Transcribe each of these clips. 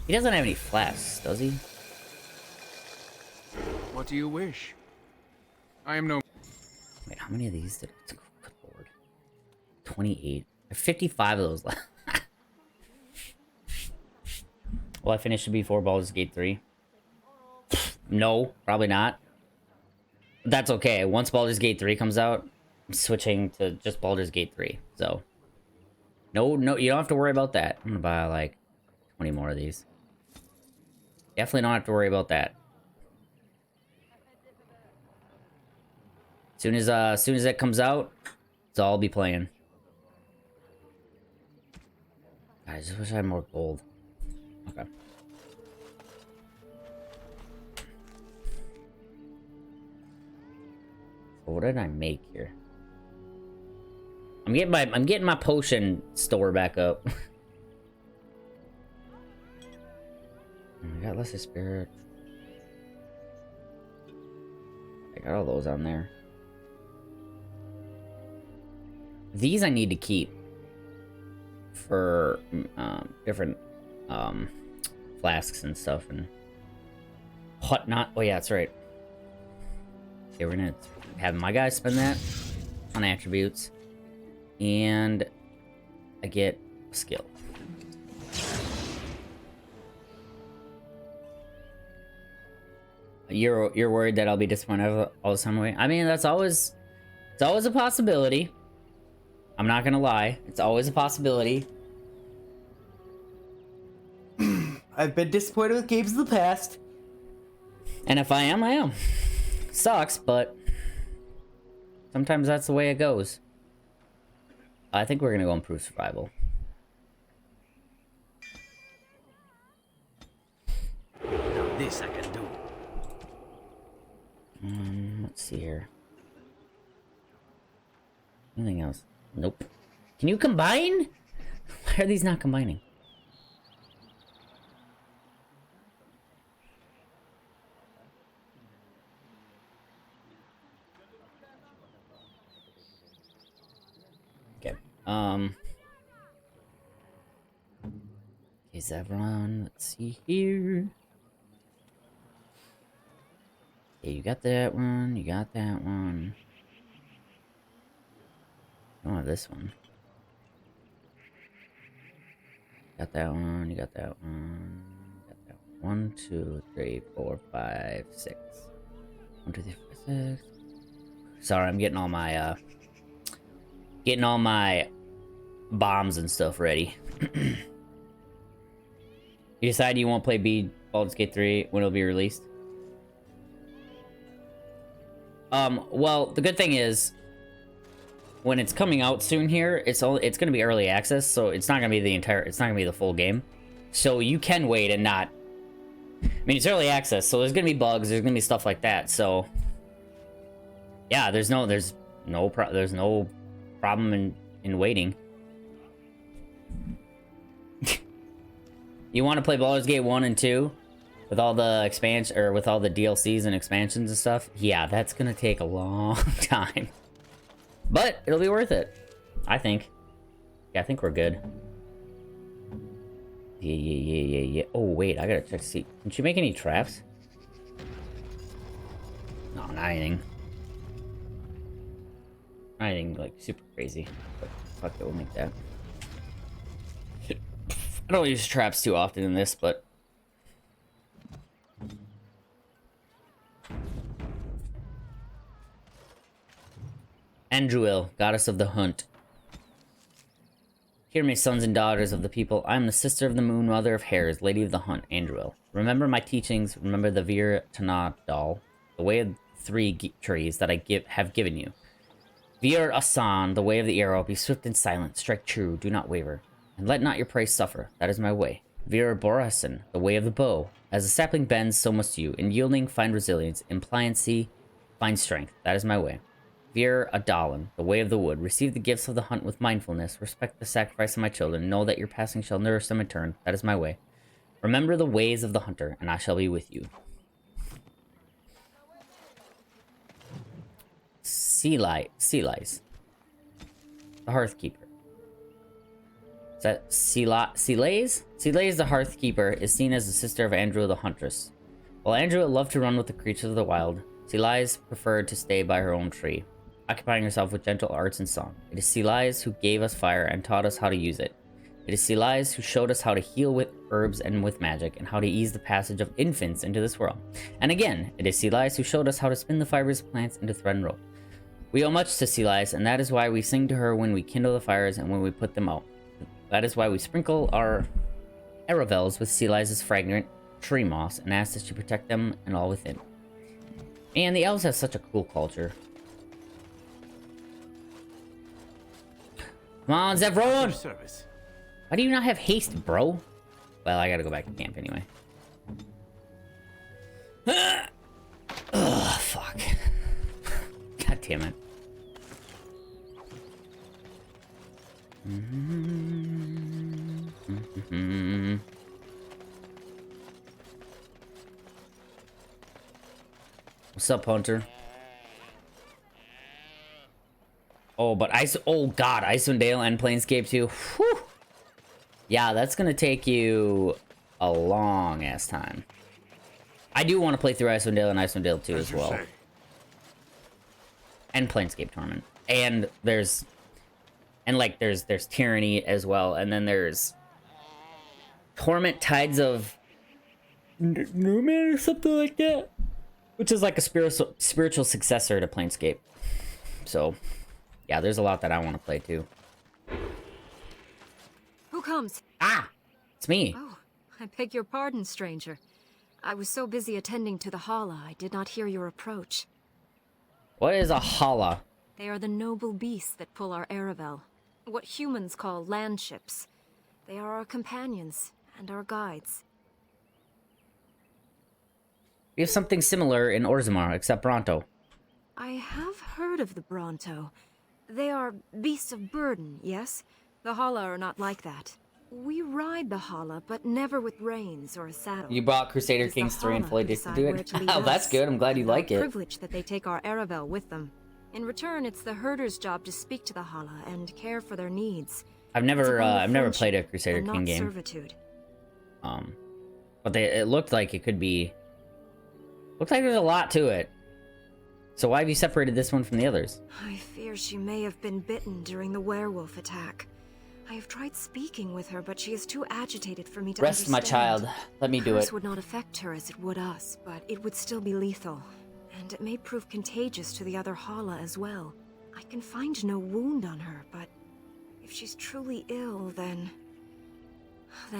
He doesn't have any flasks, does he? What do you wish? I am no... Wait, how many of these did I... Good lord. 28. I have 55 of those left. Will I finish it before Baldur's Gate 3? No, probably not. But that's okay. Once Baldur's Gate 3 comes out, I'm switching to just Baldur's Gate 3. So, no, you don't have to worry about that. I'm gonna buy like 20 more of these. Definitely don't have to worry about that. Soon as that comes out, it's all I'll be playing. I just wish I had more gold. Okay. So what did I make here? I'm getting my potion store back up. I got lesser spirit. I got all those on there. These I need to keep for different flasks and stuff and whatnot. Oh yeah, that's right. Okay, we're gonna have my guys spend that on attributes, and I get a skill. You're worried that I'll be disappointed all this time away? I mean, it's always a possibility. I'm not gonna lie, it's always a possibility. I've been disappointed with games in the past. And if I am. Sucks, but sometimes that's the way it goes. I think we're gonna go improve survival. Now this I can do. Let's see here. Anything else? Nope. Can you combine? Why are these not combining? Okay. Is everyone? Let's see here. Okay, you got that one. You got that one. Oh, this one. Got that one. You got that one. Got that one. 1, 2, 3, 4, 5, 6. 1, 2, 3, 4, 6. Sorry, I'm getting all my bombs and stuff ready. You decide you won't play Baldur's Gate 3 when it'll be released? Well, the good thing is, when it's coming out soon here, it's gonna be early access, so it's not gonna be the full game. So you can wait and not. I mean, it's early access, so there's gonna be bugs, there's gonna be stuff like that. So yeah, there's no problem in waiting. You want to play Baldur's Gate 1 and 2 with all the expansion or with all the DLCs and expansions and stuff? Yeah, that's gonna take a long time. But it'll be worth it, I think. Yeah, I think we're good. Yeah. Oh, wait, I gotta check to see. Can she make any traps? No, not anything. Not anything, like, super crazy. But fuck it, we'll make that. I don't use traps too often in this, but... Andruil, goddess of the hunt. Hear me, sons and daughters of the people. I am the sister of the moon, mother of hares, lady of the hunt, Andruil. Remember my teachings, remember the Vir Tanadal, the way of 3 trees that I have given you. Vir Asan, the way of the arrow, be swift and silent, strike true, do not waver. And let not your prey suffer, that is my way. Vir Borasan, the way of the bow. As the sapling bends, so must you. In yielding, find resilience. In pliancy, find strength, that is my way. Vir Adalan, the way of the wood. Receive the gifts of the hunt with mindfulness. Respect the sacrifice of my children. Know that your passing shall nourish them in turn. That is my way. Remember the ways of the hunter, and I shall be with you. Sea lice. The Hearthkeeper. that Silaise? Silaise the Hearthkeeper is seen as the sister of Andrew the Huntress. While Andrew loved to run with the creatures of the wild, Silaise preferred to stay by her own tree, occupying herself with gentle arts and song. It is Silaise who gave us fire and taught us how to use it. It is Silaise who showed us how to heal with herbs and with magic, and how to ease the passage of infants into this world. And again, it is Silaise who showed us how to spin the fibers of plants into thread and rope. We owe much to Silaise, and that is why we sing to her when we kindle the fires and when we put them out. That is why we sprinkle our Aravels with Silaise's fragrant tree moss and ask that she protect them and all within. And the elves have such a cool culture. Come on, Zevron! Service. Why do you not have haste, bro? Well, I gotta go back to camp anyway. Ugh, fuck. God damn it. What's up, Hunter? Oh, but oh god, Icewind Dale and Planescape too. Whew. Yeah, that's gonna take you a long ass time. I do want to play through Icewind Dale and Icewind Dale 2 as well. And Planescape Torment. And there's Tyranny as well, and then there's Torment Tides of Numen or something like that, which is like a spiritual successor to Planescape. So, yeah, there's a lot that I want to play too. Who comes? Ah, it's me. Oh, I beg your pardon, stranger. I was so busy attending to the Hala, I did not hear your approach. What is a Hala? They are the noble beasts that pull our Aravel. What humans call land ships. They are our companions and our guides. We have something similar in Orzammar, except Bronto. I have heard of the Bronto. They are beasts of burden, yes? The Hala are not like that. We ride the Hala, but never with reins or a saddle. You bought Crusader It is the Kings 3 and Hala fully who addicted decide to where it? to lead Oh, that's us. good. I'm glad you We are like it. privileged that they take our Aravel with them. In return, it's the herder's job to speak to the Hala and care for their needs. I've It's a never bond of played a friendship Crusader and King not game. servitude. But it looked like it could be. Looks like there's a lot to it. So why have you separated this one from the others? I fear she may have been bitten during the werewolf attack. I have tried speaking with her, but she is too agitated for me to Rest, my understand. child. Let me do Curse it. would not affect her as it would us, but it would still be lethal. And it may prove contagious to the other Hala as well. I can find no wound on her, but if she's truly ill, then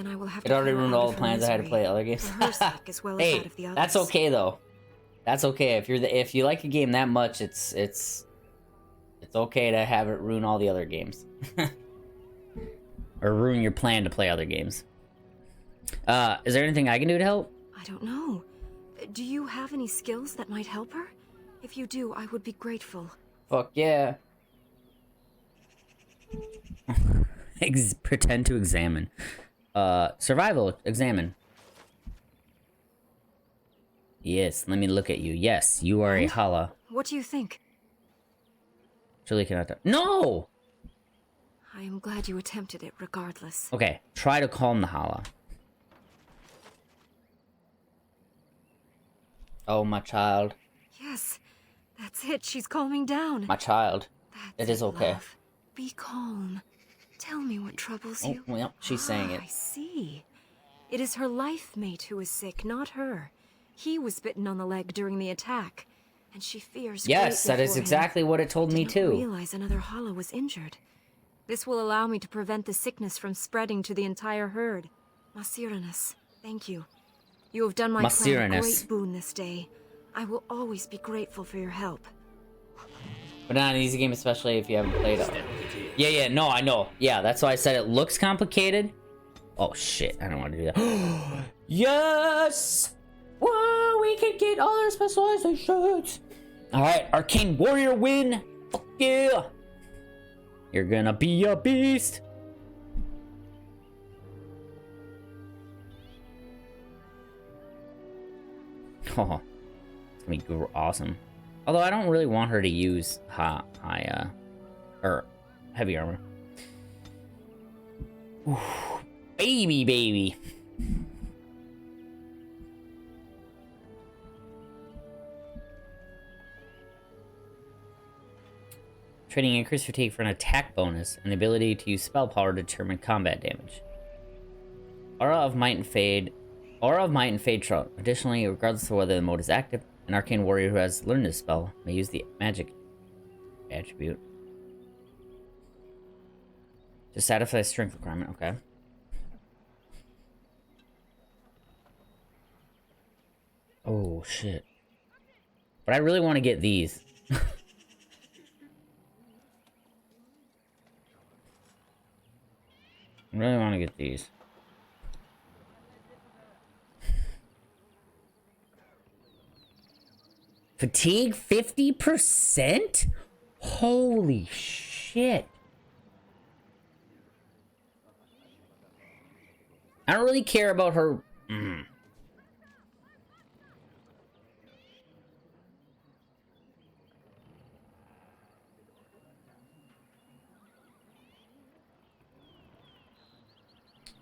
I will have It to already cure her ruined out all of the her plans I had to misery, play other games. for her sake as well as Hey, that of the others. that's okay though. That's okay. If you like a game that much, it's okay to have it ruin all the other games. Or ruin your plan to play other games. Is there anything I can do to help? I don't know. Do you have any skills that might help her? If you do, I would be grateful. Fuck yeah. Pretend to examine. Survival, examine. Yes, let me look at you. Yes, you are a Hala. What do you think? Surely cannot. No! I am glad you attempted it regardless. Okay, try to calm the Hala. Oh, my child. Yes, that's it. She's calming down. My child. That's It is okay. love. Be calm. Tell me what troubles Oh, you. well, she's saying it. I see. It is her life mate who is sick, not her. He was bitten on the leg during the attack, and she fears. Yes, that greatly is for him. exactly what it told me Did not too. realize another Hala was injured. This will allow me to prevent the sickness from spreading to the entire herd. Masiranus, thank you. You have done my clan a Masiranus. great boon this day. I will always be grateful for your help. But not an easy game, especially if you haven't played it. Yeah, no, I know. Yeah, that's why I said it looks complicated. Oh shit, I don't want to do that. Yes! Whoa, we can get all our specializations. Alright, Arcane Warrior win. Fuck yeah. You're gonna be a beast. Oh, it's gonna be awesome. Although I don't really want her to use high or heavy armor. Baby, baby. Trading increased fatigue for an attack bonus and the ability to use spell power to determine combat damage. Aura of Might and Fade. Aura of Might and Fade Trout. Additionally, regardless of whether the mode is active, an arcane warrior who has learned this spell may use the magic attribute to satisfy a strength requirement. Okay. Oh, shit. But I really want to get these. I really want to get these. Fatigue 50%? Holy shit. I don't really care about her.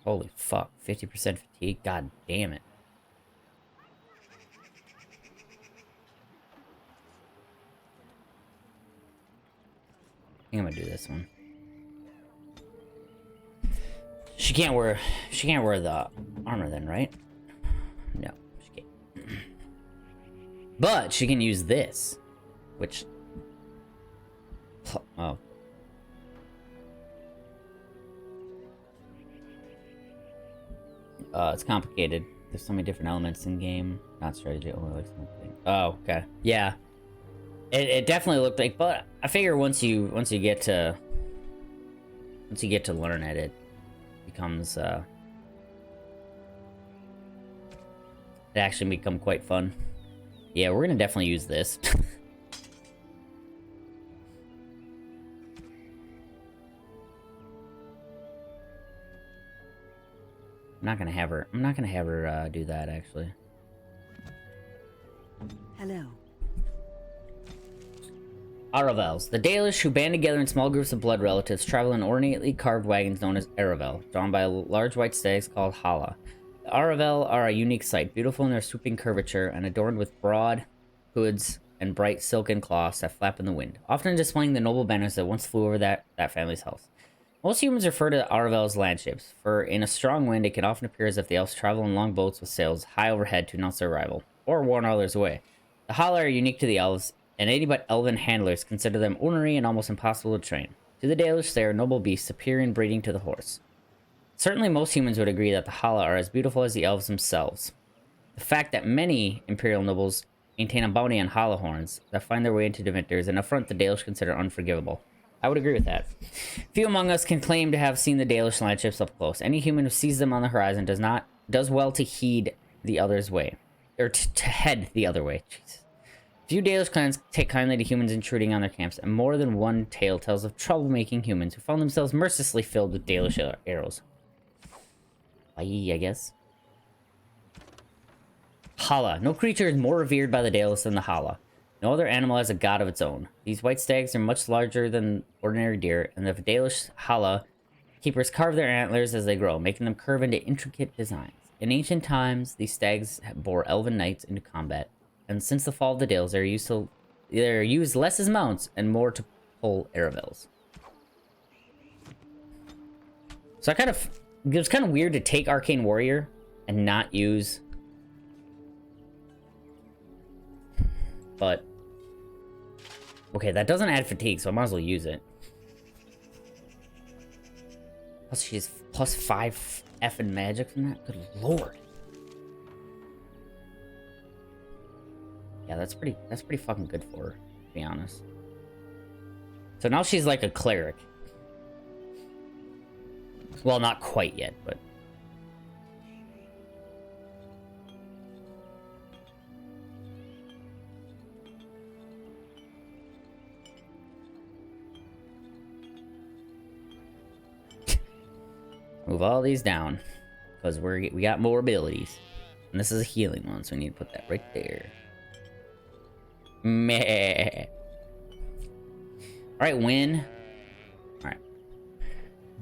Holy fuck. 50% fatigue? God damn it. I think I'm gonna do this one. She can't wear the armor then, right? No, she can't. But she can use this, which oh. It's complicated. There's so many different elements in game. Not strategy, only like something. Oh, okay. Yeah. It definitely looked like, but I figure once you get to learn it, it becomes it actually become quite fun. Yeah, we're gonna definitely use this. I'm not gonna have her do that actually. Hello. Aravels. The Dalish, who band together in small groups of blood relatives, travel in ornately carved wagons known as Aravel, drawn by large white stags called Hala. The Aravel are a unique sight, beautiful in their swooping curvature and adorned with broad hoods and bright silken cloths that flap in the wind, often displaying the noble banners that once flew over that family's house. Most humans refer to Aravel as landships, for in a strong wind it can often appear as if the elves travel in long boats with sails high overhead to announce their arrival, or warn others away. The Hala are unique to the elves, and any but elven handlers consider them ornery and almost impossible to train. To the Dalish, they are noble beasts, superior in breeding to the horse. Certainly most humans would agree that the Hala are as beautiful as the elves themselves. The fact that many imperial nobles maintain a bounty on Hala horns that find their way into Deventer is an affront the Dalish consider unforgivable. I would agree with that. Few among us can claim to have seen the Dalish landships up close. Any human who sees them on the horizon does well to heed the other's way. Or to head the other way. Jesus. Few Dalish clans take kindly to humans intruding on their camps, and more than one tale tells of troublemaking humans who found themselves mercilessly filled with Dalish arrows. Bye, I guess. Hala. No creature is more revered by the Dalish than the Hala. No other animal has a god of its own. These white stags are much larger than ordinary deer, and the Dalish Hala keepers carve their antlers as they grow, making them curve into intricate designs. In ancient times, these stags bore elven knights into combat, and since the fall of the Dales, they're used less as mounts and more to pull Aravels. So it was kind of weird to take Arcane Warrior and not use, but okay, that doesn't add fatigue, so I might as well use it. Plus she's plus 5 effing magic from that. Good lord. Yeah, that's pretty fucking good for her, to be honest. So now she's like a cleric. Well, not quite yet, but move all these down, because we got more abilities, and this is a healing one, so we need to put that right there. Meh. All right, win. All right.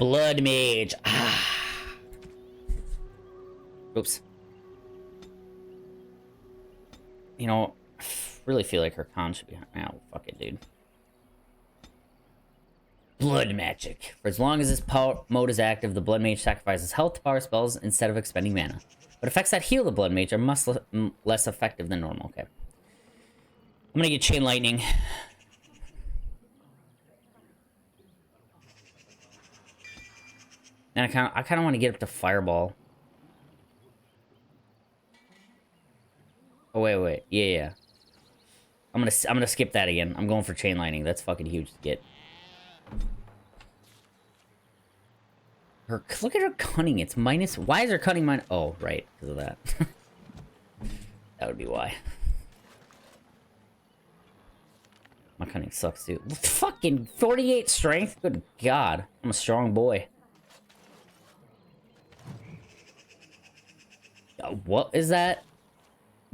Blood mage. Ah. Oops. You know, I really feel like her con should be... Oh, fuck it, dude. Blood magic. For as long as this power mode is active, the blood mage sacrifices health to power spells instead of expending mana. But effects that heal the blood mage are much less effective than normal. Okay. I'm gonna get chain lightning. And I kind of want to get up to fireball. Oh wait. Yeah. I'm gonna skip that again. I'm going for chain lightning. That's fucking huge to get. Look at her cunning. It's minus. Why is her cunning minus? Oh, right, because of that. That would be why. My cunning sucks too. Fucking 48 strength. Good God, I'm a strong boy. What is that?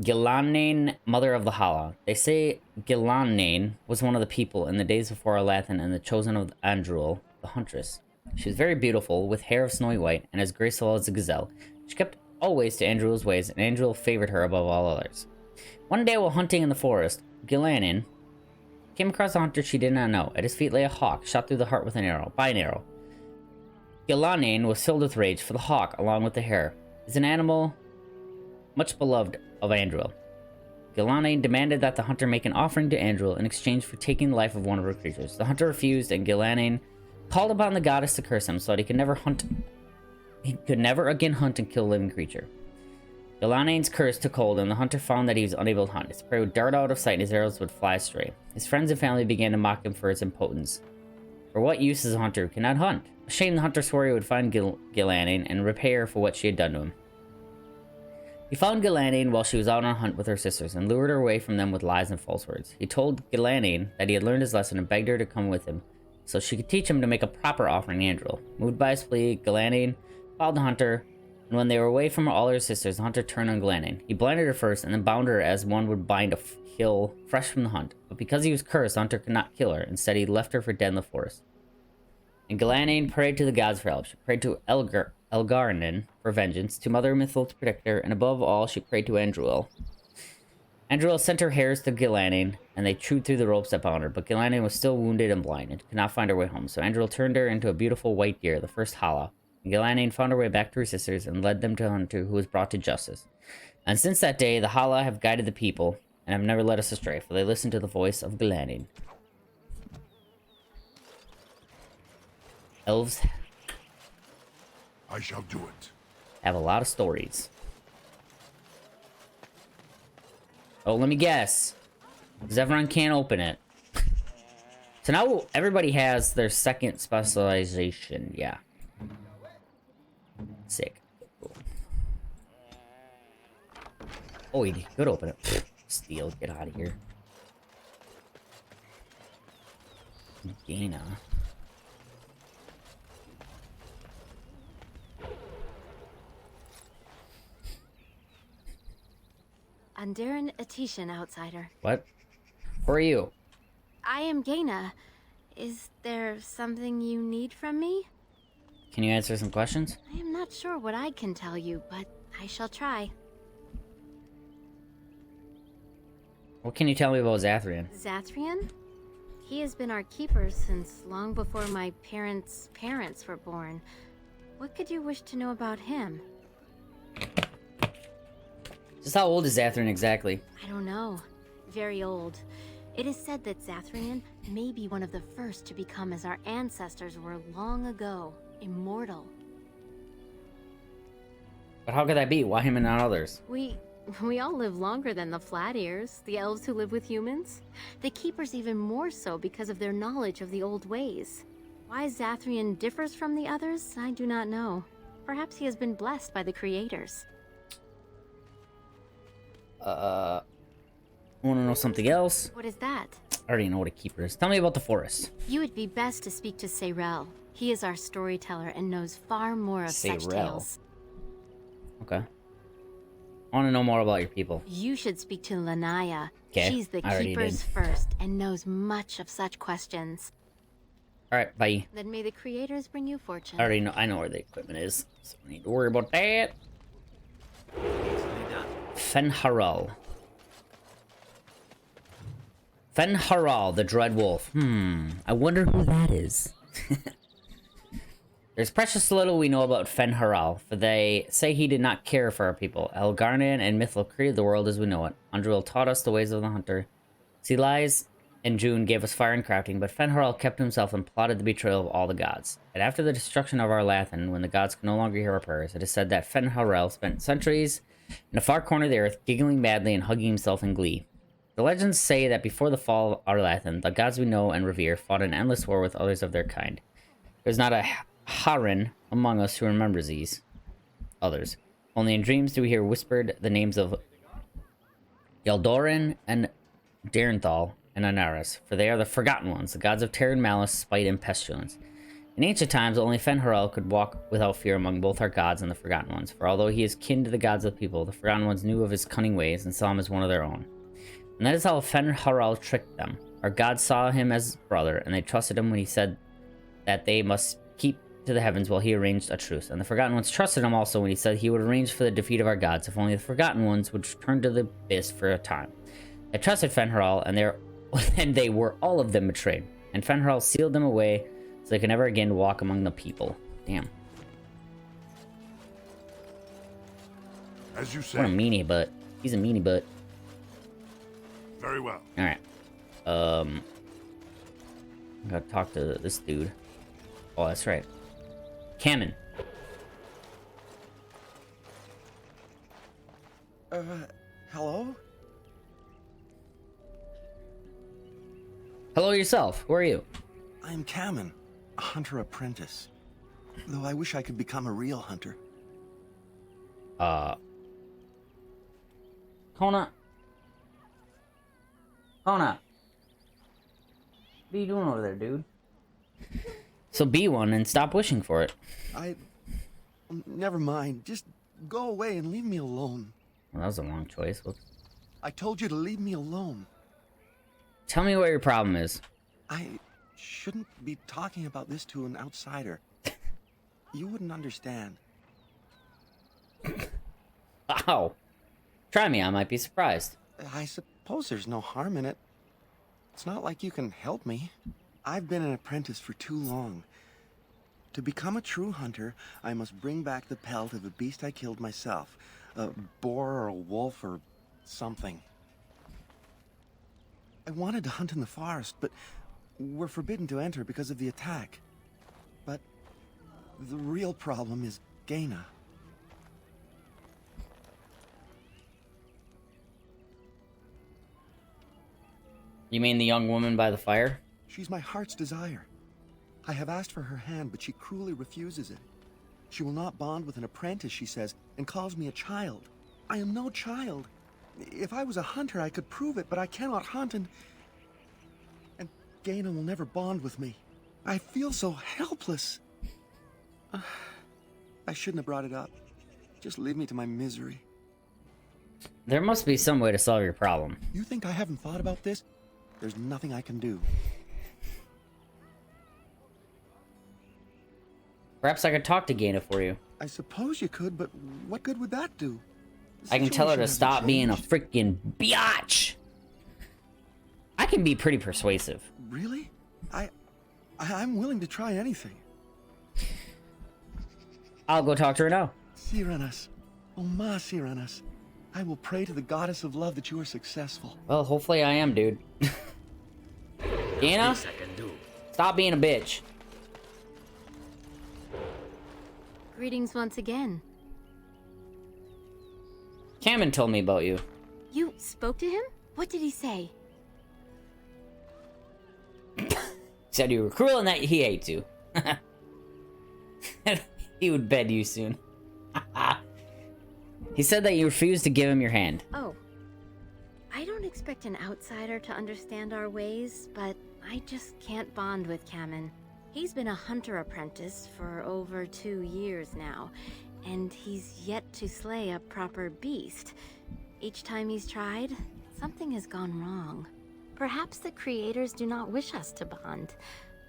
Gillanane, mother of the Hala. They say Gillanane was one of the people in the days before Alathan and the chosen of Andruil, the huntress. She was very beautiful, with hair of snowy white, and as graceful as a gazelle. She kept always to Andruil's ways, and Andruil favored her above all others. One day while hunting in the forest, Gillanane came across a hunter she did not know. At his feet lay a hawk, shot through the heart with an arrow, by an arrow. Gillanane was filled with rage, for the hawk, along with the hare, is an animal much beloved of Andruil. Gillanane demanded that the hunter make an offering to Andruil in exchange for taking the life of one of her creatures. The hunter refused, and Gillanane called upon the goddess to curse him so that he could never again hunt and kill a living creature. Gillanane's curse took hold, and the hunter found that he was unable to hunt. His prey would dart out of sight, and his arrows would fly astray. His friends and family began to mock him for his impotence. For what use is a hunter who cannot hunt? Ashamed, the hunter swore he would find Gillanane and repay her for what she had done to him. He found Gillanane while she was out on a hunt with her sisters, and lured her away from them with lies and false words. He told Gillanane that he had learned his lesson and begged her to come with him, so she could teach him to make a proper offering to Andruil. Moved by his plea, Gillanane followed the hunter, and when they were away from all her sisters, the hunter turned on Gillanane. He blinded her first, and then bound her as one would bind a kill fresh from the hunt. But because he was cursed, the hunter could not kill her. Instead, he left her for dead in the forest. And Gillanane prayed to the gods for help. She prayed to Elgar'nan for vengeance, to Mother Mythil to protect her, and above all, she prayed to Andruil. Andruil sent her hares to Gillanane, and they chewed through the ropes that bound her, but Gillanane was still wounded and blind, and could not find her way home, so Andruil turned her into a beautiful white deer, the first Hala. And Gillanane found her way back to her sisters, and led them to a hunter who was brought to justice. And since that day, the Hala have guided the people, and have never led us astray, for they listen to the voice of Gillanane. Elves I shall do it. have a lot of stories. Oh, let me guess. Zevran can't open it. So now everybody has their second specialization. Yeah. Sick. Cool. Oh, he could open it. Pfft, steal. Get out of here. Dana. Andaran Atishan, outsider. What? Who are you? I am Gaina. Is there something you need from me? Can you answer some questions? I am not sure what I can tell you, but I shall try. What can you tell me about Zathrian? Zathrian? He has been our keeper since long before my parents' parents were born. What could you wish to know about him? Just how old is Zathrian exactly? I don't know. Very old. It is said that Zathrian may be one of the first to become as our ancestors were long ago, immortal. But how could that be? Why him and not others? We all live longer than the Flat Ears, the elves who live with humans. The Keepers even more so because of their knowledge of the old ways. Why Zathrian differs from the others, I do not know. Perhaps he has been blessed by the creators. Want to know something else? What is that? I already know what a keeper is. Tell me about the forest. You would be best to speak to Seyrel. He is our storyteller and knows far more of such Seyrel. tales. Okay. I want to know more about your people. You should speak to Lanaya. 'Kay, She's the I already Keeper's did. first and knows much of such questions. Alright, bye. Then may the creators bring you fortune. I already know. I know where the equipment is, so I don't need to worry about that. Easily done. Fen'Harel. Fen'Harel, the Dread Wolf. I wonder who that is. There's precious little we know about Fen'Harel, for they say he did not care for our people. Elgar'nan and Mithril created the world as we know it. Andruil taught us the ways of the hunter. Celise and June gave us fire and crafting, but Fen'Harel kept himself and plotted the betrayal of all the gods. And after the destruction of Arlathan, when the gods could no longer hear our prayers, it is said that Fen'Harel spent centuries in a far corner of the earth, giggling madly and hugging himself in glee. The legends say that before the fall of Arlathan, the gods we know and revere fought an endless war with others of their kind. There's not a Haran among us who remembers these others. Only in dreams do we hear whispered the names of Yaldoran and Darenthal and Anaris, for they are the Forgotten Ones, the gods of terror and malice, spite and pestilence. In ancient times, only Fen'Harel could walk without fear among both our gods and the Forgotten Ones, for although he is kin to the gods of the people, the Forgotten Ones knew of his cunning ways and saw him as one of their own. And that is how Fen'Harel tricked them. Our gods saw him as brother, and they trusted him when he said that they must keep to the heavens while he arranged a truce. And the Forgotten Ones trusted him also when he said he would arrange for the defeat of our gods, if only the Forgotten Ones would return to the abyss for a time. They trusted Fen'Harel, and they were all of them betrayed. And Fen'Harel sealed them away so they could never again walk among the people. Damn. As you What a say. meanie butt. He's a meanie butt. Very well. Alright. I gotta talk to this dude. Oh, that's right. Cammon. Hello? Hello yourself. Who are you? I am Kamen, a hunter apprentice. Though I wish I could become a real hunter. Kona. Kona. What are you doing over there, dude? So be one and stop wishing for it. Never mind. Just go away and leave me alone. Well, that was the wrong choice. Whoops. I told you to leave me alone. Tell me what your problem is. I shouldn't be talking about this to an outsider. You wouldn't understand. Ow. Try me, I might be surprised. I suppose there's no harm in it. It's not like you can help me. I've been an apprentice for too long. To become a true hunter, I must bring back the pelt of a beast I killed myself. A boar or a wolf or something. I wanted to hunt in the forest, but we're forbidden to enter because of the attack. But the real problem is Gaina. You mean the young woman by the fire? She's my heart's desire. I have asked for her hand, but she cruelly refuses it. She will not bond with an apprentice, she says, and calls me a child. I am no child. If I was a hunter, I could prove it, but I cannot hunt, and Gaina will never bond with me. I feel so helpless. I shouldn't have brought it up. Just leave me to my misery. There must be some way to solve your problem. You think I haven't thought about this? There's nothing I can do. Perhaps I could talk to Gaina for you. I suppose you could, but what good would that do? The I can tell her to situation stop hasn't being a changed. freaking biatch. I can be pretty persuasive. Really? I'm willing to try anything. I'll go talk to her now. Cyranas. Oh, Ma Cyranas. I will pray to the goddess of love that you are successful. Well, hopefully I am, dude. Gaina, This I can do. stop being a bitch. Greetings once again. Cameron told me about you. You spoke to him? What did he say? Said you were cruel and that he hates you. He would bed you soon. He said that you refused to give him your hand. Oh. I don't expect an outsider to understand our ways, but I just can't bond with Kamen. He's been a hunter apprentice for over 2 years now, and he's yet to slay a proper beast. Each time he's tried, something has gone wrong. Perhaps the creators do not wish us to bond.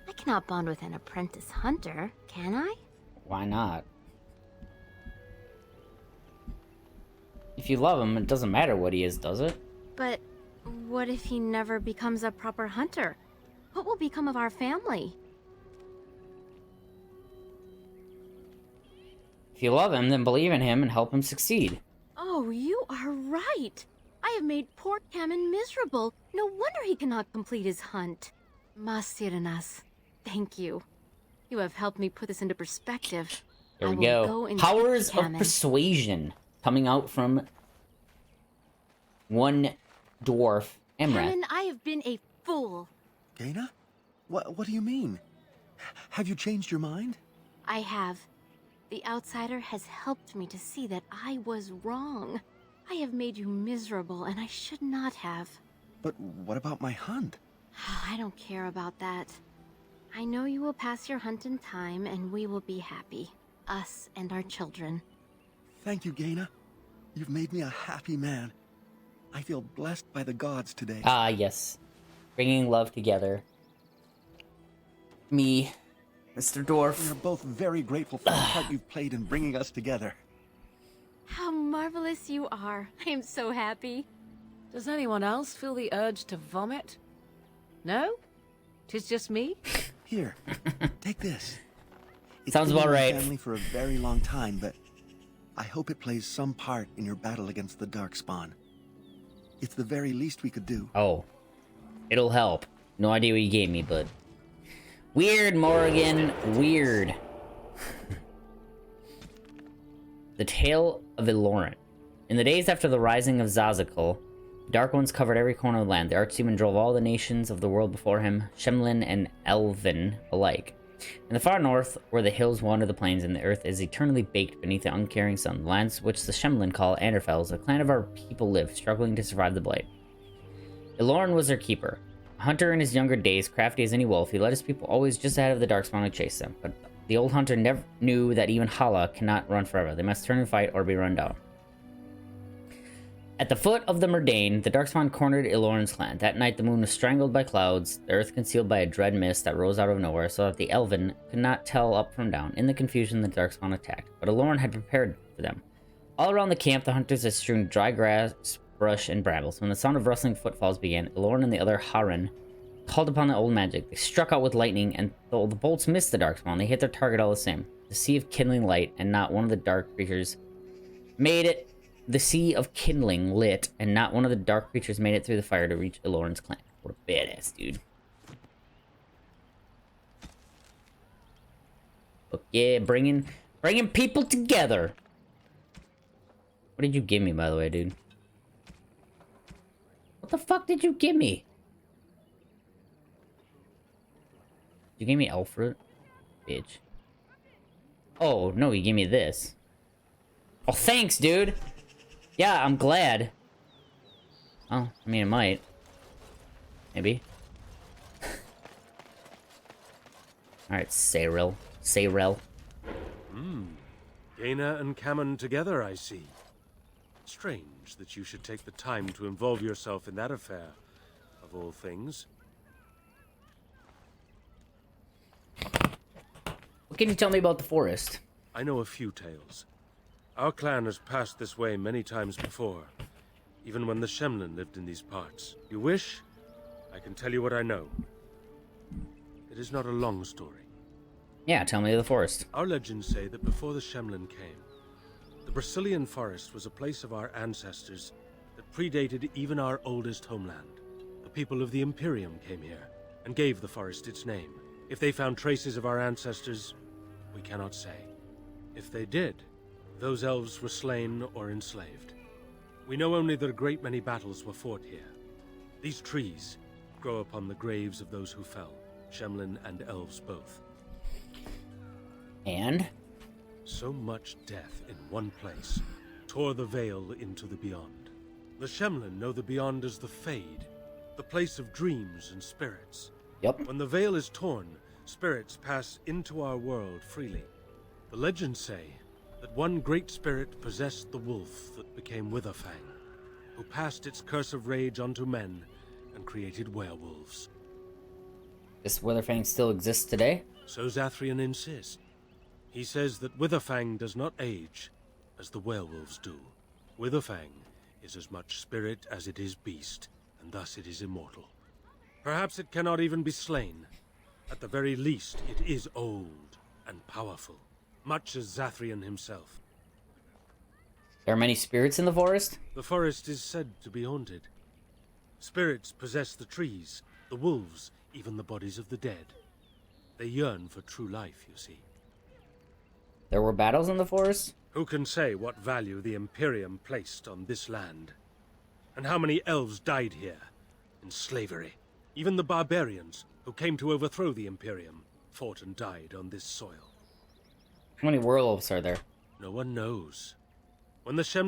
I cannot bond with an apprentice hunter, can I? Why not? If you love him, it doesn't matter what he is, does it? But what if he never becomes a proper hunter? What will become of our family? If you love him, then believe in him and help him succeed. Oh, you are right. I have made poor Cammon miserable. No wonder he cannot complete his hunt. Masirnas, thank you. You have helped me put this into perspective. There I we will go. and Powers speak to of Cammon. persuasion coming out from one dwarf, Emrath. Cammon, I have been a fool. Gaina? What do you mean? Have you changed your mind? I have. The outsider has helped me to see that I was wrong. I have made you miserable, and I should not have. But what about my hunt? I don't care about that. I know you will pass your hunt in time, and we will be happy. Us and our children. Thank you, Gaina. You've made me a happy man. I feel blessed by the gods today. Ah, yes. Bringing love together. Me, Mr. We Dwarf. are both very grateful for the part you've played in bringing us together. How marvelous you are. I am so happy. Does anyone else feel the urge to vomit? No? 'Tis just me? Here, take this. It's Sounds been in about my right. family for a very long time, but I hope it plays some part in your battle against the Darkspawn. It's the very least we could do. Oh. It'll help. No idea what you gave me, but... Weird, Morrigan. Weird. The Tale of Ilorin. In the days after the rising of Zazakul, the Dark Ones covered every corner of the land. The Archdemon drove all the nations of the world before him, Shemlin and Elven alike. In the far north, where the hills wander the plains and the earth is eternally baked beneath the uncaring sun, the lands which the Shemlin call Anderfels, a clan of our people lived, struggling to survive the blight. Ilorin was their keeper. A hunter in his younger days, crafty as any wolf, he led his people always just ahead of the Darkspawn to chase them. But the old hunter never knew that even Hala cannot run forever. They must turn and fight or be run down. At the foot of the Murdain, the Darkspawn cornered Ilorin's clan. That night, the moon was strangled by clouds, the earth concealed by a dread mist that rose out of nowhere, so that the Elven could not tell up from down. In the confusion, the Darkspawn attacked, but Ilorin had prepared for them. All around the camp, the hunters had strewn dry grass, brush, and brambles. When the sound of rustling footfalls began, Ilorin and the other Haran called upon the old magic. They struck out with lightning, and though the bolts missed the Darkspawn, they hit their target all the same. The sea of kindling light, and not one of the dark creatures made it. The sea of kindling lit, and not one of the dark creatures made it through the fire to reach Ilorin's clan. What a badass dude. But yeah, bringing people together. What did you give me, by the way, dude? What the fuck did you give me? You gave me elf fruit? Bitch. Oh, no, you gave me this. Oh, thanks, dude! Yeah, I'm glad. Oh, I mean, it might. Maybe. Alright, Sayril. Gaina and Cammon together, I see. Strange that you should take the time to involve yourself in that affair, of all things. What can you tell me about the forest? I know a few tales. Our clan has passed this way many times before, even when the Shemlin lived in these parts. You wish? I can tell you what I know. It is not a long story. Yeah, tell me the forest. Our legends say that before the Shemlin came, the Brazilian forest was a place of our ancestors that predated even our oldest homeland. The people of the Imperium came here and gave the forest its name. If they found traces of our ancestors, we cannot say. If they did, those elves were slain or enslaved. We know only that a great many battles were fought here. These trees grow upon the graves of those who fell, Shemlin and elves both. And? So much death in one place tore the veil into the beyond. The Shemlin know the beyond as the Fade, the place of dreams and spirits. Yep. When the veil is torn, spirits pass into our world freely. The legends say that one great spirit possessed the wolf that became Witherfang, who passed its curse of rage onto men and created werewolves. This Witherfang still exists today? So Zathrian insists. He says that Witherfang does not age as the werewolves do. Witherfang is as much spirit as it is beast, and thus it is immortal. Perhaps it cannot even be slain. At the very least, it is old and powerful, much as Zathrian himself. There are many spirits in the forest? The forest is said to be haunted. Spirits possess the trees, the wolves, even the bodies of the dead. They yearn for true life, you see. There were battles in the forest? Who can say what value the Imperium placed on this land? And how many elves died here, in slavery? Even the barbarians, who came to overthrow the Imperium, fought and died on this soil. How many werewolves are there? No one knows. When the Shem